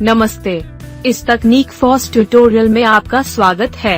नमस्ते। इस तकनीक फॉस ट्यूटोरियल में आपका स्वागत है।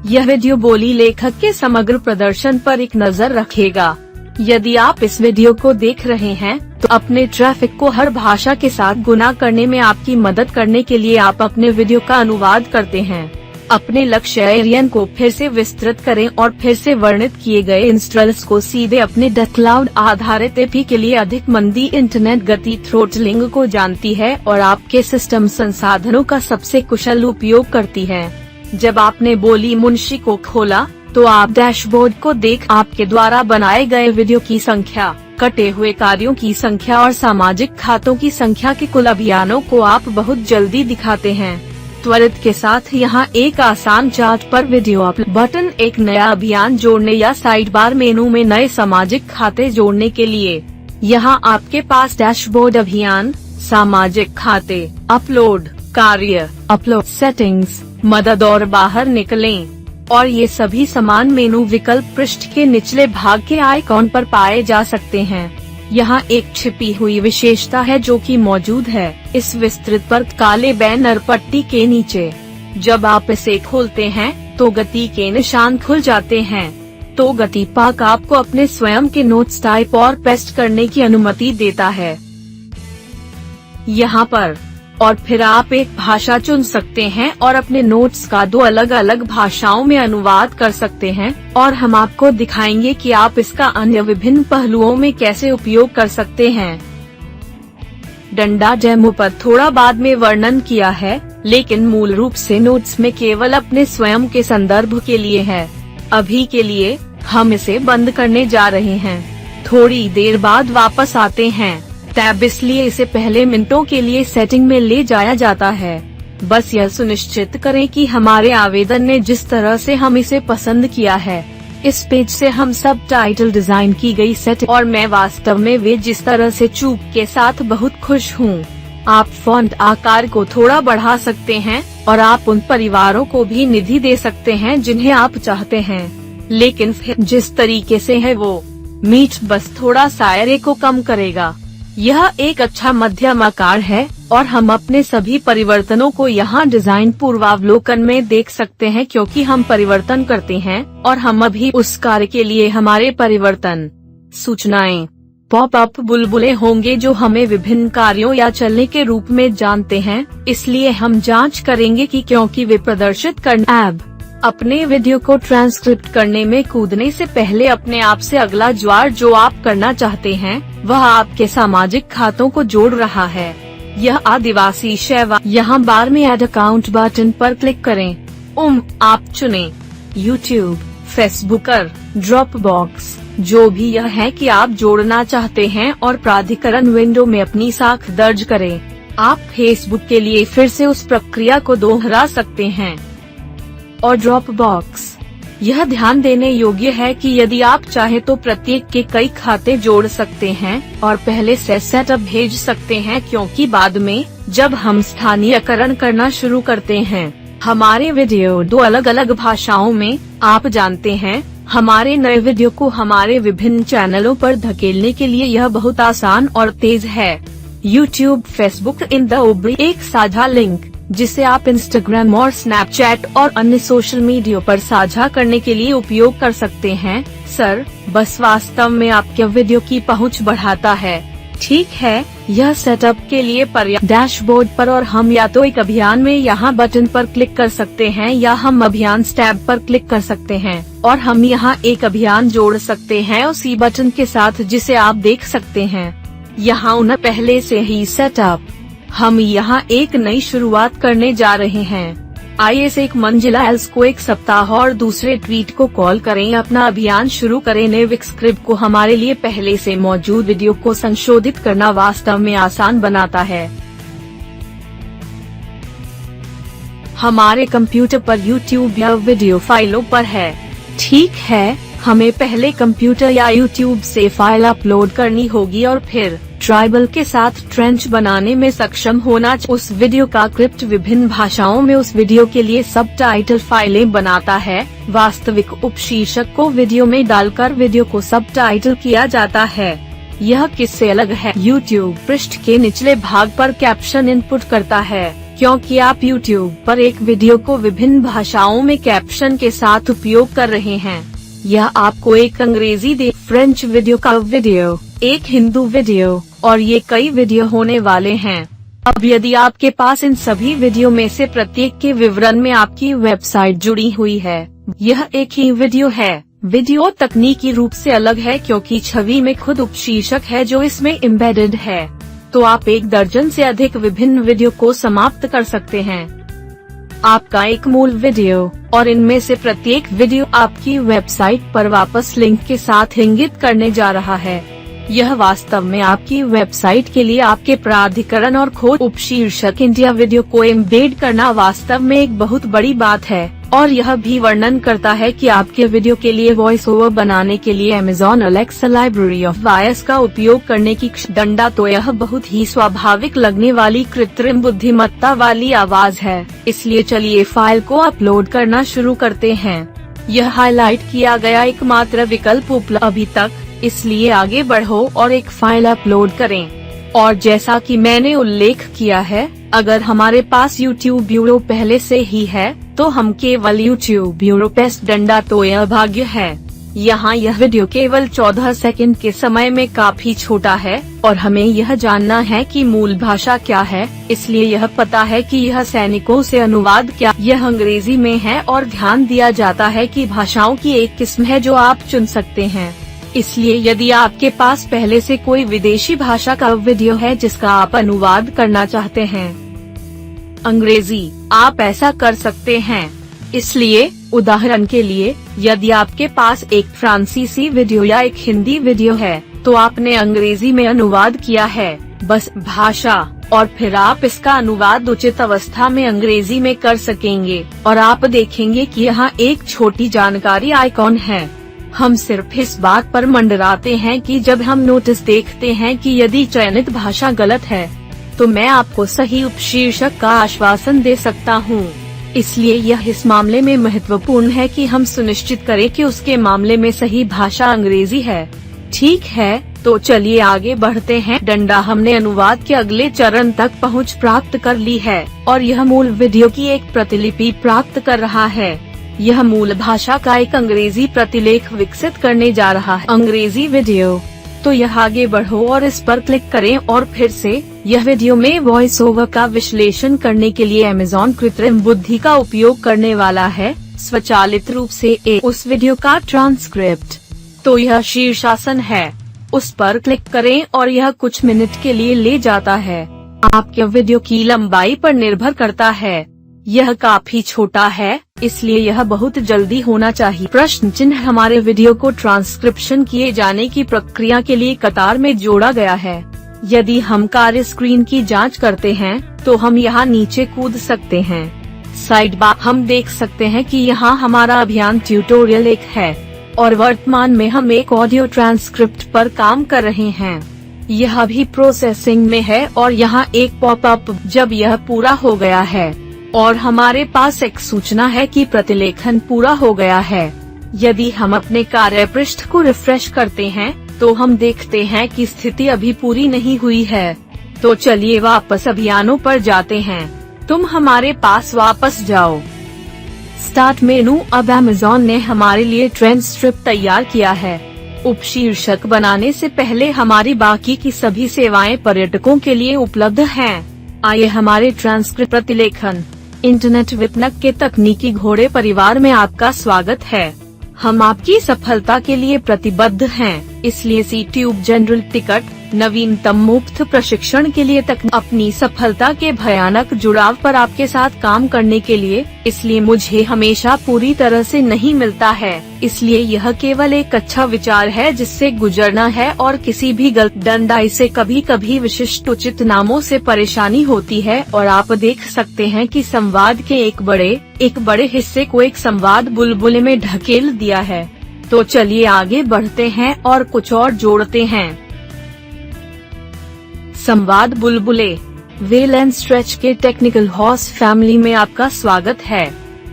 यह वीडियो बोली लेखक के समग्र प्रदर्शन पर एक नजर रखेगा। यदि आप इस वीडियो को देख रहे हैं तो अपने ट्रैफिक को हर भाषा के साथ गुना करने में आपकी मदद करने के लिए आप अपने वीडियो का अनुवाद करते हैं। अपने लक्ष्य एरियन को फिर से विस्तृत करें और फिर से वर्णित किए गए इंस्टॉल्स को सीधे अपने क्लाउड आधारित एपी के लिए अधिक मंदी इंटरनेट गति थ्रोटलिंग को जानती है और आपके सिस्टम संसाधनों का सबसे कुशल उपयोग करती है। जब आपने बोली मुंशी को खोला तो आप डैशबोर्ड को देख आपके द्वारा बनाए गए वीडियो की संख्या, कटे हुए कार्यों की संख्या और सामाजिक खातों की संख्या के कुल अभियानों को आप बहुत जल्दी दिखाते हैं। त्वरित के साथ यहाँ एक आसान चार्ट पर वीडियो अपलोड बटन एक नया अभियान जोड़ने या साइड बार मेनू में नए सामाजिक खाते जोड़ने के लिए। यहाँ आपके पास डैशबोर्ड अभियान, सामाजिक खाते, अपलोड, कार्य, अपलोड सेटिंग्स, मदद और बाहर निकलें और ये सभी समान मेनू विकल्प पृष्ठ के निचले भाग के आइकॉन पर पाए जा सकते हैं। यहाँ एक छिपी हुई विशेषता है जो कि मौजूद है इस विस्तृत पर काले बैनर पट्टी के नीचे। जब आप इसे खोलते हैं तो गति के निशान खुल जाते हैं। तो गति पाक आपको अपने स्वयं के नोट्स टाइप और पेस्ट करने की अनुमति देता है यहाँ पर, और फिर आप एक भाषा चुन सकते हैं और अपने नोट्स का 2 अलग अलग भाषाओं में अनुवाद कर सकते हैं और हम आपको दिखाएंगे कि आप इसका अन्य विभिन्न पहलुओं में कैसे उपयोग कर सकते हैं। डंडा डेमो पर थोड़ा बाद में वर्णन किया है, लेकिन मूल रूप से नोट्स में केवल अपने स्वयं के संदर्भ के लिए है। अभी के लिए हम इसे बंद करने जा रहे हैं। थोड़ी देर बाद वापस आते हैं। टैब इसलिए इसे पहले मिनटों के लिए सेटिंग में ले जाया जाता है। बस यह सुनिश्चित करें कि हमारे आवेदन ने जिस तरह से हम इसे पसंद किया है। इस पेज से हम सब टाइटल डिजाइन की गई सेटिंग और मैं वास्तव में वे जिस तरह से चूक के साथ बहुत खुश हूँ। आप फॉन्ट आकार को थोड़ा बढ़ा सकते हैं और आप उन परिवारों को भी निधि दे सकते हैं जिन्हें आप चाहते हैं, लेकिन फिर जिस तरीके से है वो मीट बस थोड़ा सायरे को कम करेगा। यह एक अच्छा मध्यम आकार है और हम अपने सभी परिवर्तनों को यहाँ डिजाइन पूर्वावलोकन में देख सकते हैं क्योंकि हम परिवर्तन करते हैं और हम अभी उस कार्य के लिए हमारे परिवर्तन सूचनाएं पॉप-अप बुलबुले होंगे जो हमें विभिन्न कार्यों या चलने के रूप में जानते हैं। इसलिए हम जांच करेंगे कि क्योंकि वे प्रदर्शित करना अपने वीडियो को ट्रांसक्रिप्ट करने में कूदने से पहले अपने आप से अगला ज्वार जो आप करना चाहते हैं वह आपके सामाजिक खातों को जोड़ रहा है। यह आदिवासी शैवा। यहाँ बार में ऐड अकाउंट बटन पर क्लिक करें। आप चुनें यूट्यूब, फेसबुकर, ड्रॉपबॉक्स, जो भी यह है कि आप जोड़ना चाहते हैं और प्राधिकरण विंडो में अपनी साख दर्ज करें। आप फेसबुक के लिए फिर से उस प्रक्रिया को दोहरा सकते हैं। और ड्रॉपबॉक्स, यह ध्यान देने योग्य है कि यदि आप चाहे तो प्रत्येक के कई खाते जोड़ सकते हैं और पहले से सेटअप भेज सकते हैं क्योंकि बाद में जब हम स्थानीयकरण करना शुरू करते हैं हमारे वीडियो 2 अलग अलग भाषाओं में, आप जानते हैं, हमारे नए वीडियो को हमारे विभिन्न चैनलों पर धकेलने के लिए यह बहुत आसान और तेज है। YouTube, Facebook in the Aubrey एक साझा लिंक जिसे आप इंस्टाग्राम और स्नैपचैट और अन्य सोशल मीडिया पर साझा करने के लिए उपयोग कर सकते हैं। सर, बस वास्तव में आपके वीडियो की पहुंच बढ़ाता है। ठीक है, यह सेटअप के लिए पर्याप्त। डैशबोर्ड पर और हम या तो एक अभियान में यहाँ बटन पर क्लिक कर सकते हैं या हम अभियान टैब पर क्लिक कर सकते हैं और हम यहाँ एक अभियान जोड़ सकते हैं उसी बटन के साथ जिसे आप देख सकते हैं यहाँ उन्हें पहले से ही सेटअप। हम यहाँ एक नई शुरुआत करने जा रहे हैं। आइए से एक मंजिला एल्स को एक सप्ताह और दूसरे ट्वीट को कॉल करें। अपना अभियान शुरू करें। नेविक स्क्रिप्ट को हमारे लिए पहले से मौजूद वीडियो को संशोधित करना वास्तव में आसान बनाता है। हमारे कंप्यूटर पर यूट्यूब या वीडियो फाइलों पर है। ठीक है, हमें पहले कंप्यूटर या यूट्यूब से फाइल अपलोड करनी होगी और फिर ट्राइबल के साथ ट्रेंच बनाने में सक्षम होना। उस वीडियो का स्क्रिप्ट विभिन्न भाषाओं में उस वीडियो के लिए सबटाइटल फाइलें बनाता है। वास्तविक उपशीर्षक को वीडियो में डालकर वीडियो को सबटाइटल किया जाता है। यह किससे अलग है? यूट्यूब पृष्ठ के निचले भाग पर कैप्शन इनपुट करता है। क्योंकि आप YouTube पर एक वीडियो को विभिन्न भाषाओं में कैप्शन के साथ उपयोग कर रहे हैं। यह आपको एक अंग्रेजी फ्रेंच वीडियो का वीडियो, एक हिंदी वीडियो और ये कई वीडियो होने वाले हैं। अब यदि आपके पास इन सभी वीडियो में से प्रत्येक के विवरण में आपकी वेबसाइट जुड़ी हुई है, यह एक ही वीडियो है। वीडियो तकनीकी रूप से अलग है क्योंकि छवि में खुद उपशीर्षक है जो इसमें एम्बेडेड है, तो आप 1 दर्जन से अधिक विभिन्न वीडियो को समाप्त कर सकते हैं। आपका एक मूल वीडियो और इनमें से प्रत्येक वीडियो आपकी वेबसाइट पर वापस लिंक के साथ इंगित करने जा रहा है। यह वास्तव में आपकी वेबसाइट के लिए आपके प्राधिकरण और खोज उपशीर्षक इंडिया वीडियो को एम्बेड करना वास्तव में एक बहुत बड़ी बात है, और यह भी वर्णन करता है कि आपके वीडियो के लिए वॉइस ओवर बनाने के लिए Amazon Alexa library of voice का उपयोग करने की डंडा, तो यह बहुत ही स्वाभाविक लगने वाली कृत्रिम बुद्धिमत्ता वाली आवाज है। इसलिए चलिए फाइल को अपलोड करना शुरू करते हैं। यह हाईलाइट किया गया एकमात्र विकल्प उपलब्ध अभी तक, इसलिए आगे बढ़ो और एक फाइल अपलोड करें। और जैसा कि मैंने उल्लेख किया है, अगर हमारे पास YouTube ब्यूरो पहले से ही है तो हम केवल YouTube ब्यूरो पेस्ट डंडा, तो यह भाग्य है। यहाँ यह वीडियो केवल 14 सेकंड के समय में काफी छोटा है और हमें यह जानना है कि मूल भाषा क्या है, इसलिए यह पता है कि यह सैनिकों से अनुवाद क्या, यह अंग्रेजी में है और ध्यान दिया जाता है कि भाषाओं की एक किस्म है जो आप चुन सकते हैं। इसलिए यदि आपके पास पहले से कोई विदेशी भाषा का वीडियो है जिसका आप अनुवाद करना चाहते हैं अंग्रेजी, आप ऐसा कर सकते हैं। इसलिए उदाहरण के लिए, यदि आपके पास एक फ्रांसीसी वीडियो या एक हिंदी वीडियो है तो आपने अंग्रेजी में अनुवाद किया है, बस भाषा, और फिर आप इसका अनुवाद उचित अवस्था में अंग्रेजी में कर सकेंगे और आप देखेंगे कि यहाँ एक छोटी जानकारी आइकॉन है। हम सिर्फ इस बात पर मंडराते हैं कि जब हम नोटिस देखते हैं कि यदि चयनित भाषा गलत है तो मैं आपको सही उपशीर्षक का आश्वासन दे सकता हूँ। इसलिए यह इस मामले में महत्वपूर्ण है कि हम सुनिश्चित करें कि उसके मामले में सही भाषा अंग्रेजी है। ठीक है, तो चलिए आगे बढ़ते हैं। डंडा हमने अनुवाद के अगले चरण तक पहुँच प्राप्त कर ली है और यह मूल वीडियो की एक प्रतिलिपि प्राप्त कर रहा है। यह मूल भाषा का एक अंग्रेजी प्रतिलेख विकसित करने जा रहा है। अंग्रेजी वीडियो, तो यह आगे बढ़ो और इस पर क्लिक करें और फिर से यह वीडियो में वॉइस ओवर का विश्लेषण करने के लिए Amazon कृत्रिम बुद्धि का उपयोग करने वाला है, स्वचालित रूप से उस वीडियो का ट्रांसक्रिप्ट। तो यह शीर्षासन है, उस पर क्लिक करें और यह कुछ मिनट के लिए ले जाता है। आपके वीडियो की लंबाई पर निर्भर करता है। यह काफी छोटा है, इसलिए यह बहुत जल्दी होना चाहिए। प्रश्न चिन्ह हमारे वीडियो को ट्रांसक्रिप्शन किए जाने की प्रक्रिया के लिए कतार में जोड़ा गया है। यदि हम कार्य स्क्रीन की जांच करते हैं तो हम यहाँ नीचे कूद सकते हैं। साइड बार हम देख सकते हैं कि यहाँ हमारा अभियान ट्यूटोरियल 1 है और वर्तमान में हम एक ऑडियो ट्रांसक्रिप्ट पर काम कर रहे हैं। यह अभी प्रोसेसिंग में है और यहाँ एक पॉपअप जब यह पूरा हो गया है और हमारे पास एक सूचना है कि प्रतिलेखन पूरा हो गया है। यदि हम अपने कार्य पृष्ठ को रिफ्रेश करते हैं तो हम देखते हैं कि स्थिति अभी पूरी नहीं हुई है। तो चलिए वापस अभियानों पर जाते हैं। तुम हमारे पास वापस जाओ। Start menu. अब Amazon ने हमारे लिए ट्रांसक्रिप्ट तैयार किया है। उपशीर्षक बनाने से पहले हमारी बाकी की सभी सेवाएं पर्यटकों के लिए उपलब्ध हैं। आइए हमारे ट्रांसक्रिप्ट प्रतिलेखन। इंटरनेट विपणक के तकनीकी घोड़े परिवार में आपका स्वागत है। हम आपकी सफलता के लिए प्रतिबद्ध हैं, इसलिए YouTube जनरल टिकट नवीनतम मुफ्त प्रशिक्षण के लिए तक अपनी सफलता के भयानक जुड़ाव पर आपके साथ काम करने के लिए, इसलिए मुझे हमेशा पूरी तरह से नहीं मिलता है, इसलिए यह केवल एक अच्छा विचार है जिससे गुजरना है और किसी भी गलत डंडाई से कभी कभी विशिष्ट उचित नामों से परेशानी होती है। और आप देख सकते हैं कि संवाद के एक बड़े हिस्से को एक संवाद बुलबुले में ढकेल दिया है। तो चलिए आगे बढ़ते हैं और कुछ और जोड़ते हैं। संवाद बुलबुले। वेल एंड स्ट्रेच के टेक्निकल हॉर्स फैमिली में आपका स्वागत है।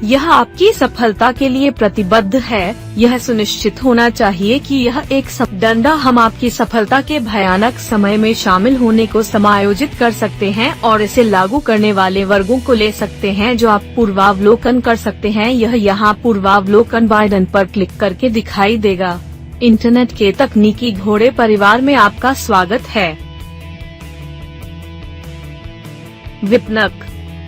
यह आपकी सफलता के लिए प्रतिबद्ध है। यह सुनिश्चित होना चाहिए कि यह एक डंडा हम आपकी सफलता के भयानक समय में शामिल होने को समायोजित कर सकते हैं और इसे लागू करने वाले वर्गों को ले सकते हैं जो आप पूर्वावलोकन कर सकते हैं। यह यहाँ पूर्वावलोकन बटन पर क्लिक करके दिखाई देगा। इंटरनेट के तकनीकी घोड़े परिवार में आपका स्वागत है। विपणक,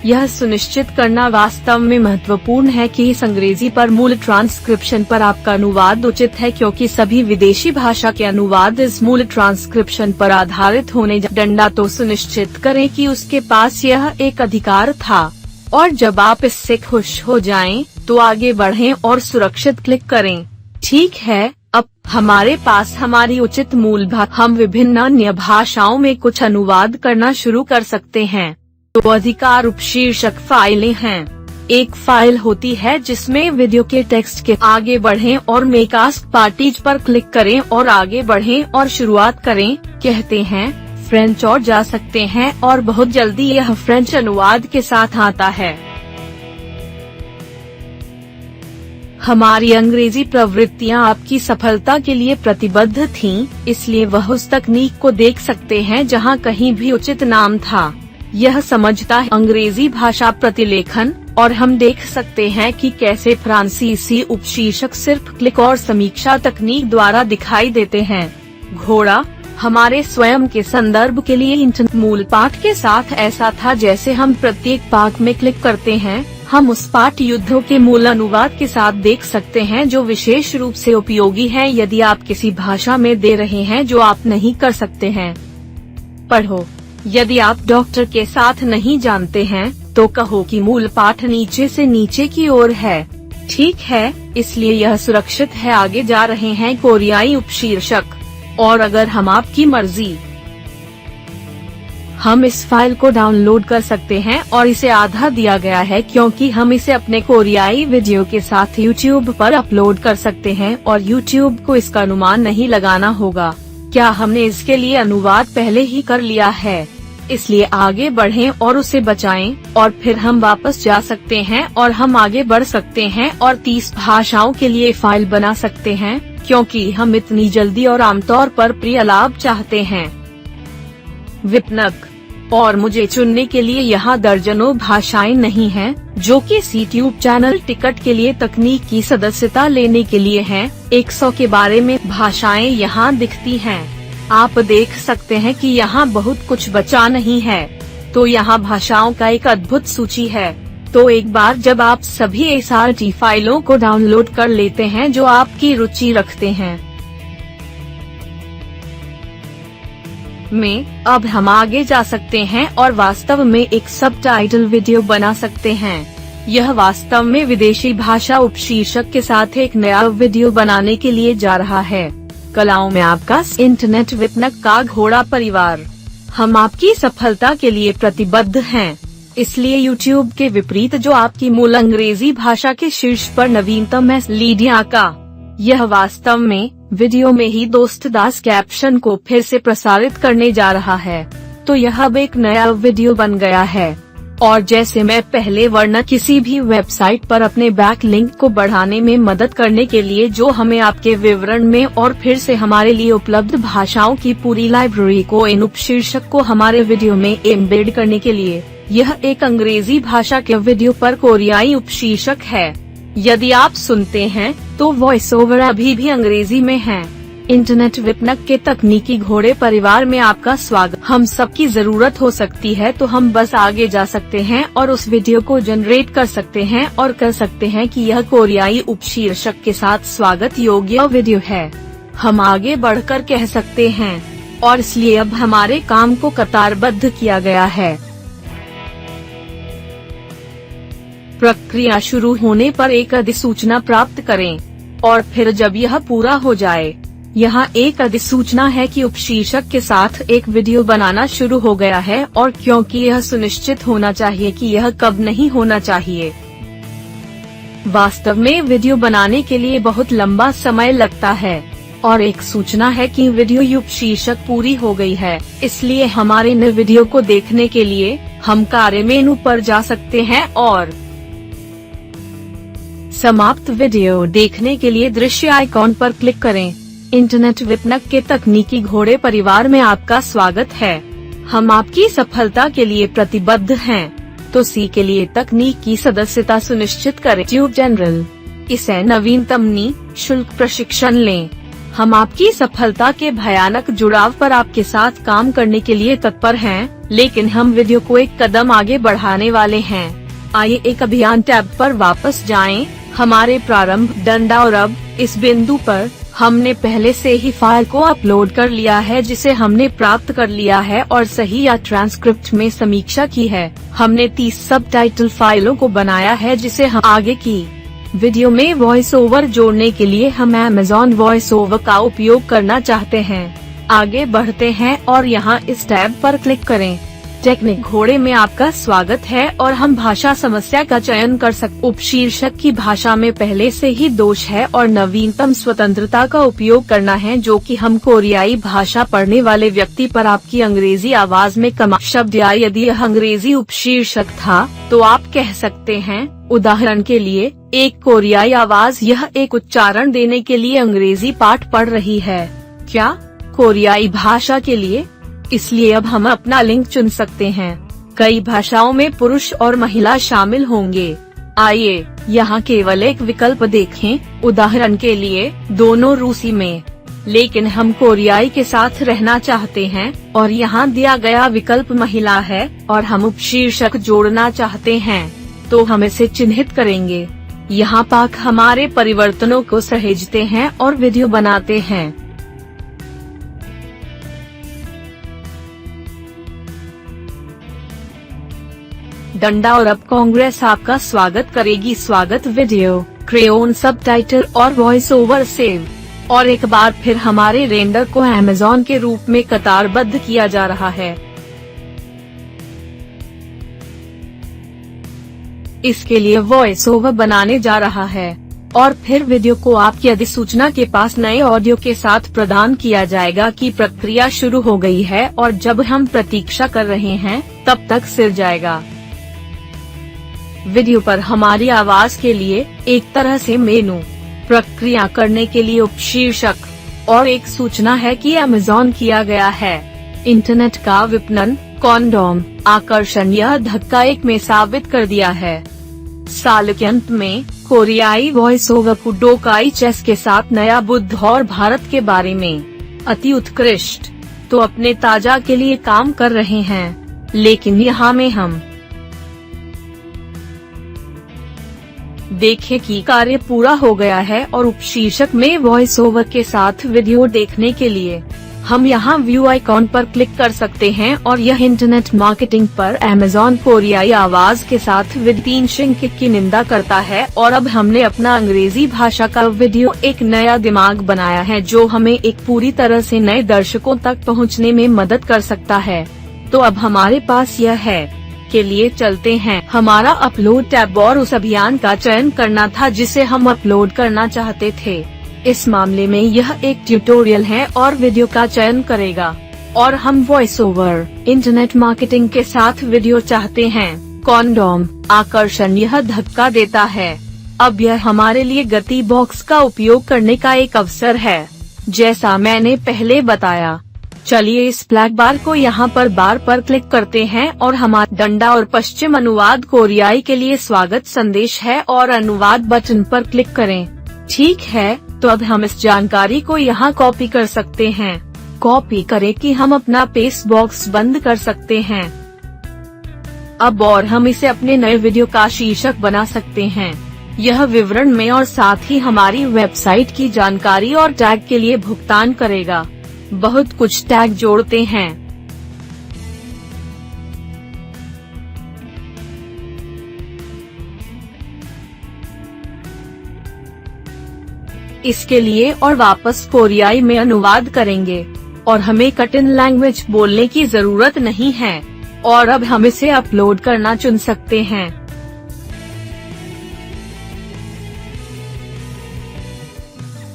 यह सुनिश्चित करना वास्तव में महत्वपूर्ण है कि इस अंग्रेजी पर मूल ट्रांसक्रिप्शन पर आपका अनुवाद उचित है, क्योंकि सभी विदेशी भाषा के अनुवाद इस मूल ट्रांसक्रिप्शन पर आधारित होने डंडा तो सुनिश्चित करें कि उसके पास यह एक अधिकार था, और जब आप इससे खुश हो जाएं, तो आगे बढ़ें और सुरक्षित क्लिक करें। ठीक है, अब हमारे पास हमारी उचित मूल भाषा, हम विभिन्न अन्य भाषाओं में कुछ अनुवाद करना शुरू कर सकते हैं। तो अधिकार उपशीर्षक फाइलें हैं। एक फाइल होती है जिसमें वीडियो के टेक्स्ट के आगे बढ़ें और मेक आस्क पार्टीज पर क्लिक करें और आगे बढ़ें और शुरुआत करें, कहते हैं फ्रेंच, और जा सकते हैं और बहुत जल्दी यह फ्रेंच अनुवाद के साथ आता है। हमारी अंग्रेजी प्रवृत्तियां आपकी सफलता के लिए प्रतिबद्ध थीं, इसलिए वह उस तकनीक को देख सकते हैं जहां कहीं भी उचित नाम था। यह समझता है अंग्रेजी भाषा प्रतिलेखन, और हम देख सकते हैं कि कैसे फ्रांसीसी उपशीर्षक सिर्फ क्लिक और समीक्षा तकनीक द्वारा दिखाई देते हैं। घोड़ा, हमारे स्वयं के संदर्भ के लिए इंटरनेट मूल पाठ के साथ ऐसा था जैसे हम प्रत्येक पाठ में क्लिक करते हैं, हम उस पाठ युद्धों के मूल अनुवाद के साथ देख सकते हैं जो विशेष रूप से उपयोगी है यदि आप किसी भाषा में दे रहे हैं जो आप नहीं कर सकते हैं। पढ़ो, यदि आप डॉक्टर के साथ नहीं जानते हैं तो कहो कि मूल पाठ नीचे से नीचे की ओर है। ठीक है, इसलिए यह सुरक्षित है। आगे जा रहे हैं कोरियाई उपशीर्षक, और अगर हम आपकी मर्जी, हम इस फाइल को डाउनलोड कर सकते हैं और इसे आधा दिया गया है क्योंकि हम इसे अपने कोरियाई वीडियो के साथ YouTube पर अपलोड कर सकते हैं और YouTube को इसका अनुमान नहीं लगाना होगा। क्या हमने इसके लिए अनुवाद पहले ही कर लिया है? इसलिए आगे बढ़ें और उसे बचाएं, और फिर हम वापस जा सकते हैं और हम आगे बढ़ सकते हैं और 30 भाषाओं के लिए फाइल बना सकते हैं, क्योंकि हम इतनी जल्दी और आमतौर पर प्रिय लाभ चाहते हैं। विपणक, और मुझे चुनने के लिए यहाँ दर्जनों भाषाएं नहीं हैं, जो कि यूट्यूब चैनल टिकट के लिए तकनीक की सदस्यता लेने के लिए हैं। 100 के बारे में भाषाएं यहाँ दिखती हैं। आप देख सकते हैं कि यहाँ बहुत कुछ बचा नहीं है, तो यहाँ भाषाओं का एक अद्भुत सूची है। तो एक बार जब आप सभी SRT फाइलों को डाउनलोड कर लेते हैं जो आपकी रुचि रखते हैं अब हम आगे जा सकते हैं और वास्तव में एक सबटाइटल वीडियो बना सकते हैं। यह वास्तव में विदेशी भाषा उपशीर्षक के साथ एक नया वीडियो बनाने के लिए जा रहा है। कलाओं में आपका इंटरनेट विपणक का घोड़ा परिवार, हम आपकी सफलता के लिए प्रतिबद्ध हैं। इसलिए YouTube के विपरीत जो आपकी मूल अंग्रेजी भाषा के शीर्ष पर नवीनतम है, लीडिया का, यह वास्तव में वीडियो में ही दोस्त दास कैप्शन को फिर से प्रसारित करने जा रहा है। तो यह अब एक नया वीडियो बन गया है, और जैसे मैं पहले वर्णन, किसी भी वेबसाइट पर अपने बैकलिंक को बढ़ाने में मदद करने के लिए जो हमें आपके विवरण में और फिर से हमारे लिए उपलब्ध भाषाओं की पूरी लाइब्रेरी को इन उपशीर्षक को हमारे वीडियो में एम्बेड करने के लिए, यह एक अंग्रेजी भाषा के वीडियो पर कोरियाई उपशीर्षक है। यदि आप सुनते हैं तो वॉइस ओवर अभी भी अंग्रेजी में है। इंटरनेट विपणक के तकनीकी घोड़े परिवार में आपका स्वागत। हम सबकी जरूरत हो सकती है, तो हम बस आगे जा सकते हैं और उस वीडियो को जनरेट कर सकते हैं और कर सकते हैं कि यह कोरियाई उपशीर्षक के साथ स्वागत योग्य वीडियो है। हम आगे बढ़कर कह सकते हैं, और इसलिए अब हमारे काम को कतारबद्ध किया गया है। प्रक्रिया शुरू होने पर एक अधिसूचना प्राप्त करें, और फिर जब यह पूरा हो जाए, यहाँ एक अधिसूचना है कि उपशीर्षक के साथ एक वीडियो बनाना शुरू हो गया है, और क्योंकि यह सुनिश्चित होना चाहिए कि यह कब नहीं होना चाहिए। वास्तव में वीडियो बनाने के लिए बहुत लंबा समय लगता है, और एक सूचना है कि वीडियो उपशीर्षक पूरी हो गई है। इसलिए हमारे नए वीडियो को देखने के लिए हम कार्य मेनू पर जा सकते हैं और समाप्त वीडियो देखने के लिए दृश्य आइकॉन पर क्लिक करें। इंटरनेट विपणक के तकनीकी घोड़े परिवार में आपका स्वागत है। हम आपकी सफलता के लिए प्रतिबद्ध हैं। तो सी के लिए तकनीकी सदस्यता सुनिश्चित करें। ट्यूब जनरल इसे नवीनतम निःशुल्क प्रशिक्षण लें। हम आपकी सफलता के भयानक जुड़ाव पर आपके साथ काम करने के लिए तत्पर हैं, लेकिन हम वीडियो को एक कदम आगे बढ़ाने वाले हैं। आइए एक अभियान टैब पर वापस जाएं। हमारे प्रारंभ डंडा और अब इस बिंदु पर हमने पहले से ही फाइल को अपलोड कर लिया है जिसे हमने प्राप्त कर लिया है और सही या ट्रांसक्रिप्ट में समीक्षा की है। हमने 30 सबटाइटल फाइलों को बनाया है जिसे हम आगे की वीडियो में वॉइस ओवर जोड़ने के लिए हम Amazon वॉइस ओवर का उपयोग करना चाहते हैं। आगे बढ़ते हैं और यहाँ इस टैब पर क्लिक करें। टेक्निक घोड़े में आपका स्वागत है और हम भाषा समस्या का चयन कर सकते। उपशीर्षक की भाषा में पहले से ही दोष है और नवीनतम स्वतंत्रता का उपयोग करना है, जो कि हम कोरियाई भाषा पढ़ने वाले व्यक्ति पर आपकी अंग्रेजी आवाज में कम शब्द, या यदि यह अंग्रेजी उपशीर्षक था तो आप कह सकते हैं, उदाहरण के लिए एक कोरियाई आवाज यह एक उच्चारण देने के लिए अंग्रेजी पाठ पढ़ रही है। क्या कोरियाई भाषा के लिए? इसलिए अब हम अपना लिंक चुन सकते हैं। कई भाषाओं में पुरुष और महिला शामिल होंगे। आइए यहाँ केवल एक विकल्प देखें, उदाहरण के लिए दोनों रूसी में, लेकिन हम कोरियाई के साथ रहना चाहते हैं और यहाँ दिया गया विकल्प महिला है और हम उपशीर्षक जोड़ना चाहते हैं, तो हम इसे चिन्हित करेंगे। यहाँ पाक हमारे परिवर्तनों को सहेजते हैं और वीडियो बनाते हैं। डंडा और अब कांग्रेस आपका स्वागत करेगी। स्वागत वीडियो, क्रेयोन सबटाइटल और वॉइस ओवर सेव। और एक बार फिर हमारे रेंडर को Amazon के रूप में कतारबद्ध किया जा रहा है। इसके लिए वॉइस ओवर बनाने जा रहा है और फिर वीडियो को आपकी अधिसूचना के पास नए ऑडियो के साथ प्रदान किया जाएगा कि प्रक्रिया शुरू हो गई है और जब हम प्रतीक्षा कर रहे हैं तब तक सिर जाएगा। वीडियो पर हमारी आवाज के लिए एक तरह से मेनू, प्रक्रिया करने के लिए उपशीर्षक और एक सूचना है कि Amazon किया गया है। इंटरनेट का विपणन, कॉन्डोम, आकर्षण यह धक्का एक में साबित कर दिया है। साल के अंत में कोरियाई वॉइस ओवर पुडोकाई चेस के साथ नया बुद्ध और भारत के बारे में अति उत्कृष्ट तो अपने ताजा के लिए काम कर रहे हैं, लेकिन यहाँ में हम देखें कि कार्य पूरा हो गया है और उपशीर्षक में वॉइस ओवर के साथ वीडियो देखने के लिए हम यहाँ व्यू आइकॉन पर क्लिक कर सकते हैं और यह इंटरनेट मार्केटिंग पर Amazon कोरियाई आवाज के साथ वित्तीय की निंदा करता है। और अब हमने अपना अंग्रेजी भाषा का वीडियो एक नया दिमाग बनाया है जो हमें एक पूरी तरह से नए दर्शकों तक पहुँचने में मदद कर सकता है। तो अब हमारे पास यह है के लिए चलते हैं। हमारा अपलोड टैब और उस अभियान का चयन करना था जिसे हम अपलोड करना चाहते थे। इस मामले में यह एक ट्यूटोरियल है और वीडियो का चयन करेगा और हम वॉइस ओवर, इंटरनेट मार्केटिंग के साथ वीडियो चाहते हैं। कॉन्डोम, आकर्षण यह धक्का देता है। अब यह हमारे लिए गति बॉक्स का उपयोग करने का एक अवसर है, जैसा मैंने पहले बताया। चलिए इस ब्लैक बार को यहाँ पर बार पर क्लिक करते हैं और हमारा डंडा और पश्चिम अनुवाद कोरियाई के लिए स्वागत संदेश है और अनुवाद बटन पर क्लिक करें। ठीक है, तो अब हम इस जानकारी को यहाँ कॉपी कर सकते हैं। कॉपी करें कि हम अपना पेस्ट बॉक्स बंद कर सकते हैं। अब और हम इसे अपने नए वीडियो का शीर्षक बना सकते हैं। यह विवरण में और साथ ही हमारी वेबसाइट की जानकारी और टैग के लिए भुगतान करेगा। बहुत कुछ टैग जोड़ते हैं। इसके लिए और वापस कोरियाई में अनुवाद करेंगे और हमें कठिन लैंग्वेज बोलने की जरूरत नहीं है और अब हम इसे अपलोड करना चुन सकते हैं।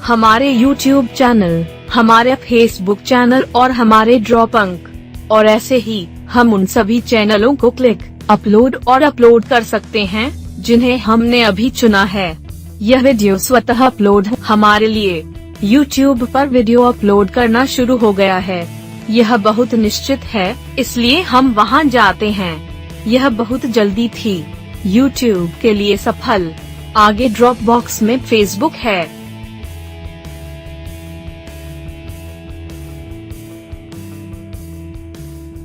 हमारे YouTube चैनल, हमारे Facebook चैनल और हमारे ड्रॉप अंक और ऐसे ही हम उन सभी चैनलों को क्लिक, अपलोड और अपलोड कर सकते हैं जिन्हें हमने अभी चुना है। यह वीडियो स्वतः अपलोड हमारे लिए YouTube पर वीडियो अपलोड करना शुरू हो गया है। यह बहुत निश्चित है, इसलिए हम वहां जाते हैं। यह बहुत जल्दी थी। YouTube के लिए सफल। आगे ड्रॉपबॉक्स में Facebook है।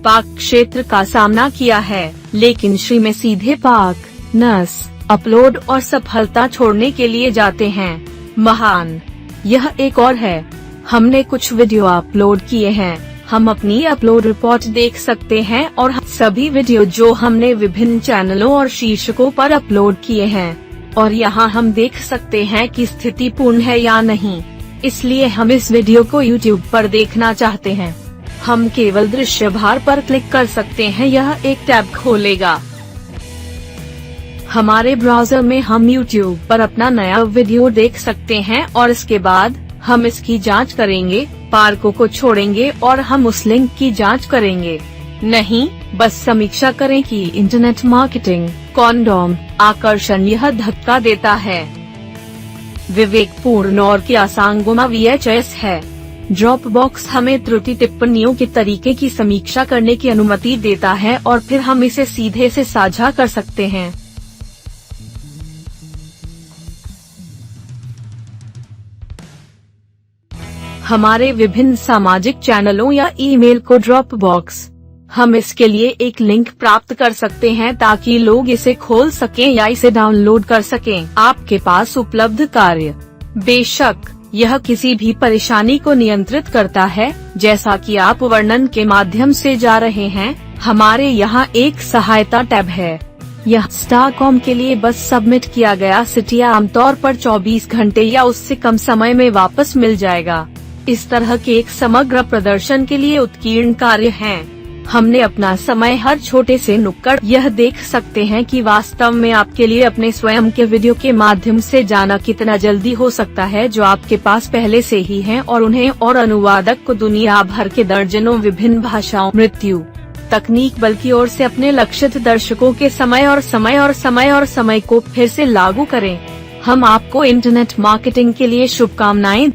पाक क्षेत्र का सामना किया है, लेकिन श्री में सीधे पाक नस अपलोड और सफलता छोड़ने के लिए जाते हैं। महान। यह एक और है। हमने कुछ वीडियो अपलोड किए हैं। हम अपनी अपलोड रिपोर्ट देख सकते हैं और सभी वीडियो जो हमने विभिन्न चैनलों और शीर्षकों पर अपलोड किए हैं, और यहाँ हम देख सकते हैं कि स्थिति पूर्ण है या नहीं। इसलिए हम इस वीडियो को YouTube पर देखना चाहते हैं। हम केवल दृश्य भार पर क्लिक कर सकते हैं। यह एक टैब खोलेगा। हमारे ब्राउजर में हम YouTube पर अपना नया वीडियो देख सकते हैं और इसके बाद हम इसकी जांच करेंगे, पार्कों को छोड़ेंगे और हम उस लिंक की जांच करेंगे। नहीं, बस समीक्षा करें कि इंटरनेट मार्केटिंग कॉन्डोम आकर्षण यह धक्का देता है। विवेकपूर्ण और क्या सांगोमा VHS है। ड्रॉपबॉक्स हमें त्रुटि टिप्पणियों के तरीके की समीक्षा करने की अनुमति देता है और फिर हम इसे सीधे से साझा कर सकते हैं। हमारे विभिन्न सामाजिक चैनलों या ईमेल को ड्रॉपबॉक्स। हम इसके लिए एक लिंक प्राप्त कर सकते हैं ताकि लोग इसे खोल सकें या इसे डाउनलोड कर सकें। आपके पास उपलब्ध कार्य। बेशक, यह किसी भी परेशानी को नियंत्रित करता है। जैसा कि आप वर्णन के माध्यम से जा रहे हैं, हमारे यहाँ एक सहायता टैब है। यह स्टारकॉम के लिए बस सबमिट किया गया सिटी आमतौर पर 24 घंटे या उससे कम समय में वापस मिल जाएगा। इस तरह के एक समग्र प्रदर्शन के लिए उत्कीर्ण कार्य हैं। हमने अपना समय हर छोटे से नुक्कड़ यह देख सकते हैं कि वास्तव में आपके लिए अपने स्वयं के वीडियो के माध्यम से जाना कितना जल्दी हो सकता है, जो आपके पास पहले से ही हैं, और उन्हें और अनुवादक को दुनिया भर के दर्जनों विभिन्न भाषाओं मृत्यु तकनीक बल की ओर से अपने लक्षित दर्शकों के समय को फिर से लागू करें। हम आपको इंटरनेट मार्केटिंग के लिए शुभकामनाएं